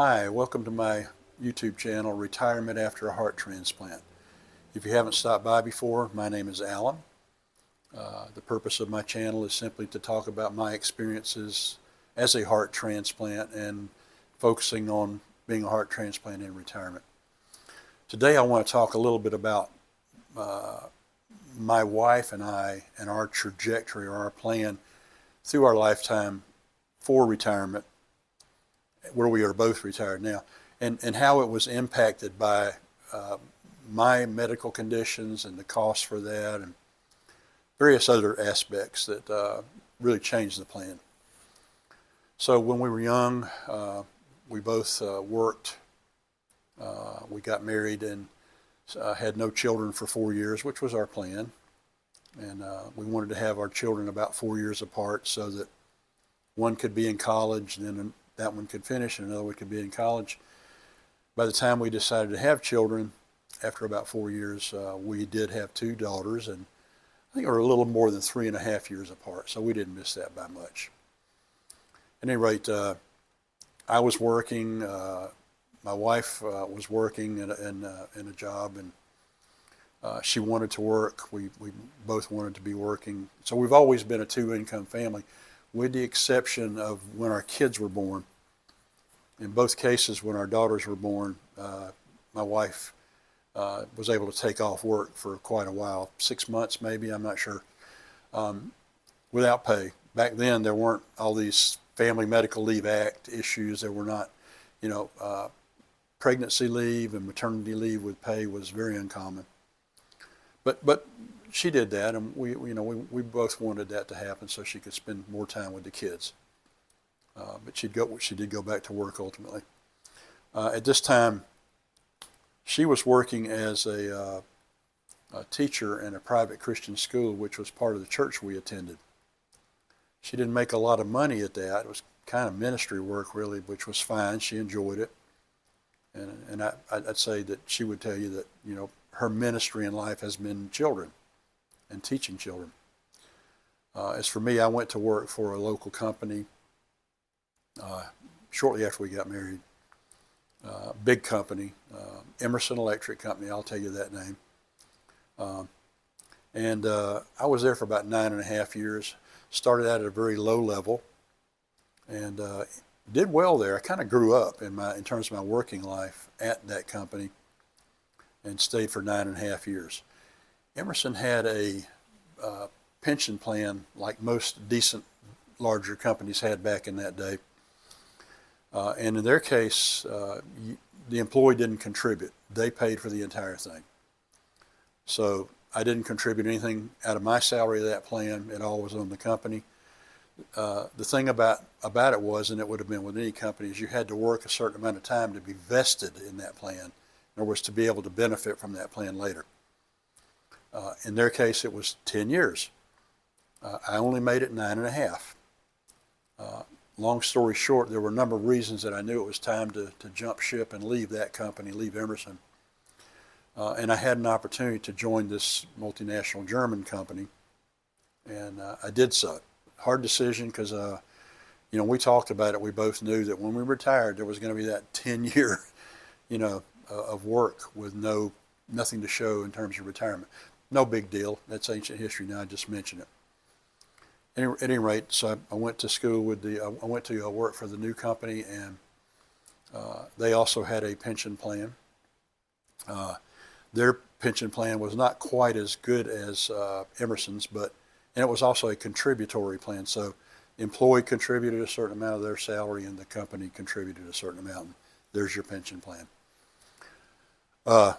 Hi, welcome to my YouTube channel, Retirement After a Heart Transplant. If you haven't stopped by before, my name is Alan. The purpose of my channel is simply to talk about my experiences as a heart transplant and focusing on being a heart transplant in retirement. Today I want to talk a little bit about my wife and I and our trajectory or our plan through our lifetime for retirement, where we are both retired now, and how it was impacted by my medical conditions and the cost for that and various other aspects that really changed the plan. So when we were young, we both worked. We got married and had no children for 4 years, which was our plan. And we wanted to have our children about 4 years apart so that one could be in college, and then that one could finish, and another one could be in college. By the time we decided to have children, after about 4 years, we did have two daughters, and I think we were a little more than 3.5 years apart, so we didn't miss that by much. At any rate, I was working. My wife was working in a job, and she wanted to work. We both wanted to be working. So we've always been a two-income family, with the exception of when our kids were born. In both cases, when our daughters were born, my wife was able to take off work for quite a while, 6 months maybe, I'm not sure, without pay. Back then, there weren't all these Family Medical Leave Act issues. There were not, pregnancy leave and maternity leave with pay was very uncommon. But she did that, and we both wanted that to happen so she could spend more time with the kids. But she did go back to work ultimately. At this time, she was working as a teacher in a private Christian school, which was part of the church we attended. She didn't make a lot of money at that. It was kind of ministry work, really, which was fine. She enjoyed it. And I'd say that she would tell you that, her ministry in life has been children and teaching children. As for me, I went to work for a local company shortly after we got married. Big company, Emerson Electric Company, I'll tell you that name. And I was there for about 9.5 years. Started out at a very low level and did well there. I kind of grew up in terms of my working life at that company and stayed for 9.5 years. Emerson had a pension plan like most decent larger companies had back in that day. And in their case, the employee didn't contribute. They paid for the entire thing. So I didn't contribute anything out of my salary to that plan. It all was on the company. The thing about it was, and it would have been with any company, is you had to work a certain amount of time to be vested in that plan, in other words, to be able to benefit from that plan later. In their case, it was 10 years. I only made it 9.5. Long story short, there were a number of reasons that I knew it was time to jump ship and leave that company, leave Emerson. And I had an opportunity to join this multinational German company, and I did so. Hard decision because, we talked about it. We both knew that when we retired, there was going to be that 10-year, of work with nothing to show in terms of retirement. No big deal. That's ancient history now. I just mentioned it. At any rate, so I went to school I went to work for the new company, and they also had a pension plan. Their pension plan was not quite as good as Emerson's, and it was also a contributory plan. So the employee contributed a certain amount of their salary, and the company contributed a certain amount. And there's your pension plan.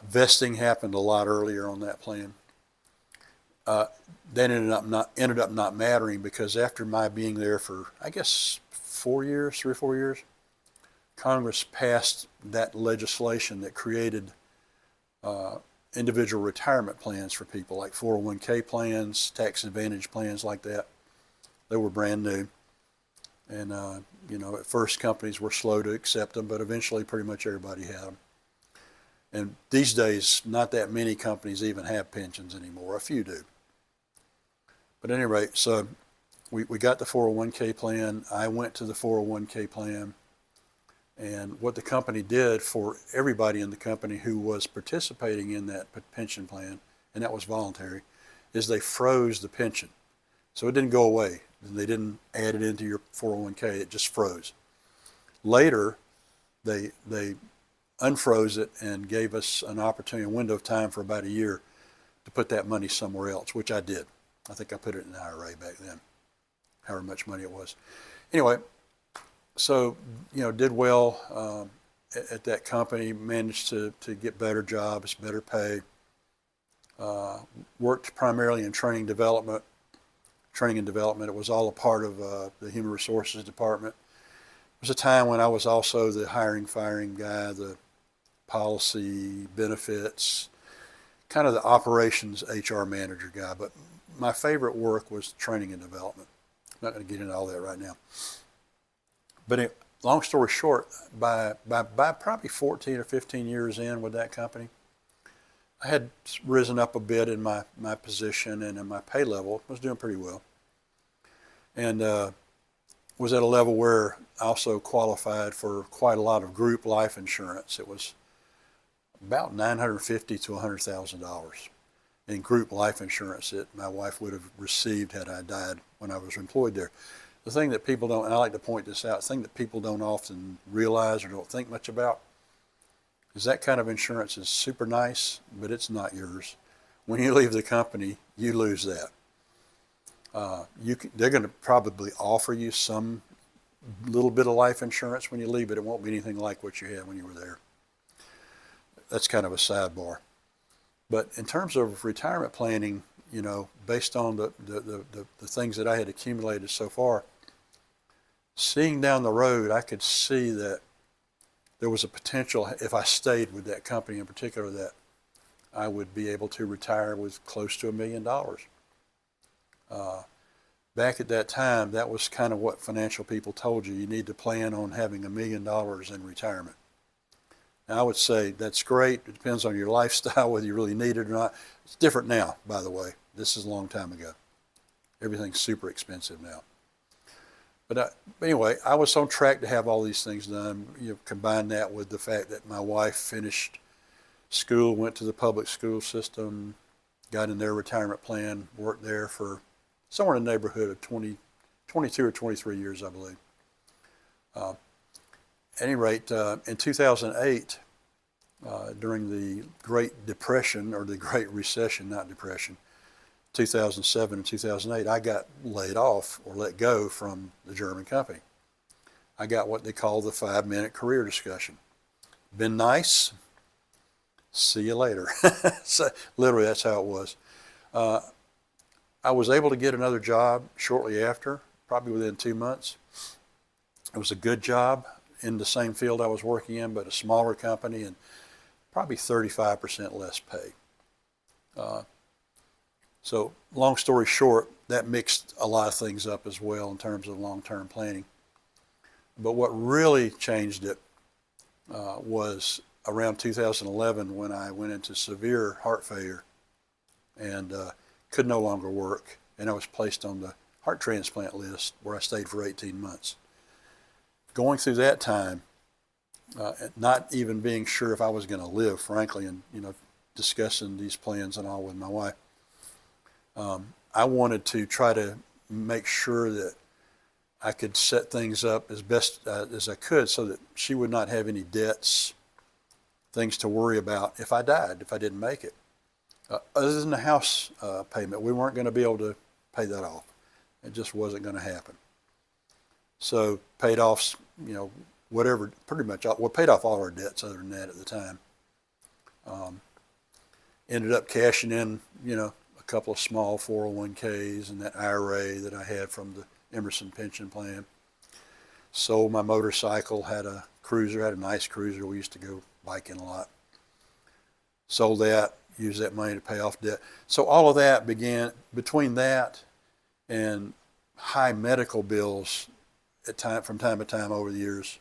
Vesting happened a lot earlier on that plan. That ended up not mattering because after my being there for, I guess, 3 or 4 years, Congress passed that legislation that created individual retirement plans for people, like 401k plans, tax advantage plans like that. They were brand new. And, at first companies were slow to accept them, but eventually pretty much everybody had them. And these days, not that many companies even have pensions anymore. A few do. But at any rate, so we got the 401k plan. I went to the 401k plan. And what the company did for everybody in the company who was participating in that pension plan, and that was voluntary, is they froze the pension. So it didn't go away. They didn't add it into your 401k. It just froze. Later, they unfroze it and gave us an opportunity, a window of time for about a year to put that money somewhere else, which I did. I think I put it in an IRA back then, however much money it was. Anyway, so, did well at that company, managed to get better jobs, better pay, worked primarily in training and development. It was all a part of the human resources department. There was a time when I was also the hiring, firing guy, the policy, benefits, kind of the operations HR manager guy. But my favorite work was training and development. I'm not going to get into all that right now. But long story short, by probably 14 or 15 years in with that company, I had risen up a bit in my position and in my pay level. I was doing pretty well. And was at a level where I also qualified for quite a lot of group life insurance. It was about $950,000 to $100,000 in group life insurance that my wife would have received had I died when I was employed there. The thing that people don't, and I like to point this out, the thing that people don't often realize or don't think much about is that kind of insurance is super nice, but it's not yours. When you leave the company, you lose that. They're going to probably offer you some little bit of life insurance when you leave, but it won't be anything like what you had when you were there. That's kind of a sidebar. But in terms of retirement planning, based on the things that I had accumulated so far, seeing down the road, I could see that there was a potential, if I stayed with that company in particular, that I would be able to retire with close to $1 million. Back at that time, that was kind of what financial people told you. You need to plan on having $1 million in retirement. Now, I would say that's great. It depends on your lifestyle, whether you really need it or not. It's different now, by the way. This is a long time ago. Everything's super expensive now. But anyway, I was on track to have all these things done. Combine that with the fact that my wife finished school, went to the public school system, got in their retirement plan, worked there for somewhere in the neighborhood of 22 or 23 years, I believe. At any rate, in 2008, during the Great Depression, or the Great Recession, not Depression, 2007 and 2008, I got laid off or let go from the German company. I got what they call the 5-minute career discussion. Been nice? See you later. So, literally, that's how it was. I was able to get another job shortly after, probably within 2 months. It was a good job in the same field I was working in, but a smaller company and probably 35% less pay. So long story short, that mixed a lot of things up as well in terms of long-term planning. But what really changed it was around 2011 when I went into severe heart failure and could no longer work, and I was placed on the heart transplant list where I stayed for 18 months. Going through that time, not even being sure if I was going to live, frankly, and discussing these plans and all with my wife, I wanted to try to make sure that I could set things up as best as I could so that she would not have any debts, things to worry about if I died, if I didn't make it. Other than the house payment, we weren't going to be able to pay that off. It just wasn't going to happen. So paid off, whatever, pretty much, paid off all our debts other than that at the time. Ended up cashing in, a couple of small 401ks and that IRA that I had from the Emerson pension plan. Sold my motorcycle, had a nice cruiser. We used to go biking a lot. Sold that, used that money to pay off debt. So all of that began, between that and high medical bills from time to time over the years,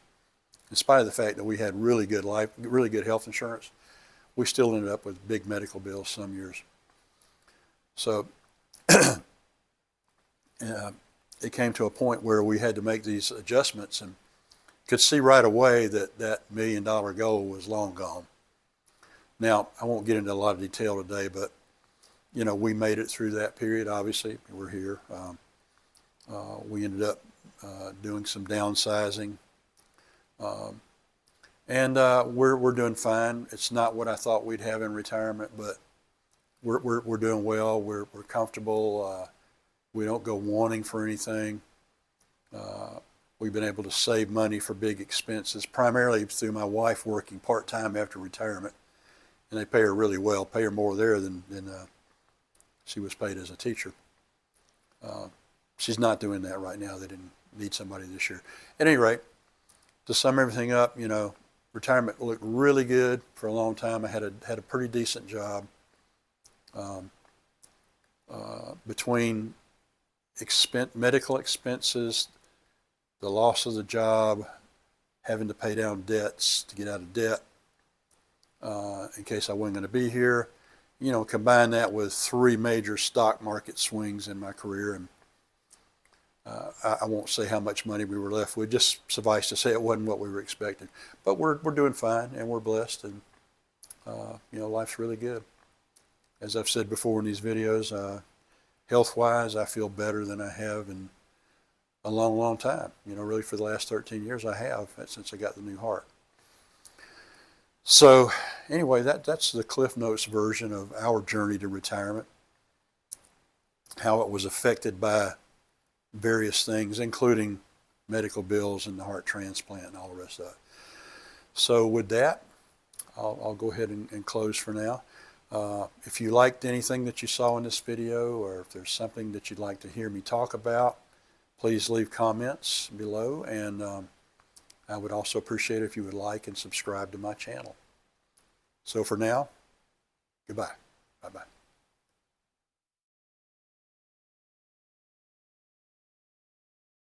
in spite of the fact that we had really good health insurance, we still ended up with big medical bills some years. So it came to a point where we had to make these adjustments and could see right away that that $1 million goal was long gone. Now, I won't get into a lot of detail today, but you know, we made it through that period. Obviously, we're here. We ended up doing some downsizing, and we're doing fine. It's not what I thought we'd have in retirement, but we're doing well. We're comfortable. We don't go wanting for anything. We've been able to save money for big expenses, primarily through my wife working part-time after retirement. And they pay her really well, pay her more there than she was paid as a teacher. She's not doing that right now. They didn't need somebody this year. At any rate, to sum everything up, you know, retirement looked really good for a long time. I had a pretty decent job. Between medical expenses, the loss of the job, having to pay down debts to get out of debt in case I wasn't going to be here, you know, combine that with 3 major stock market swings in my career, and I won't say how much money we were left with. Just suffice to say it wasn't what we were expecting. But we're doing fine, and we're blessed, and you know, life's really good. As I've said before in these videos, health-wise, I feel better than I have in a long, long time. You know, really for the last 13 years I have, since I got the new heart. So anyway, that's the Cliff Notes version of our journey to retirement, how it was affected by various things, including medical bills and the heart transplant and all the rest of it. So with that, I'll go ahead and close for now. If you liked anything that you saw in this video, or if there's something that you'd like to hear me talk about, please leave comments below, and I would also appreciate it if you would like and subscribe to my channel. So for now, goodbye. Bye-bye.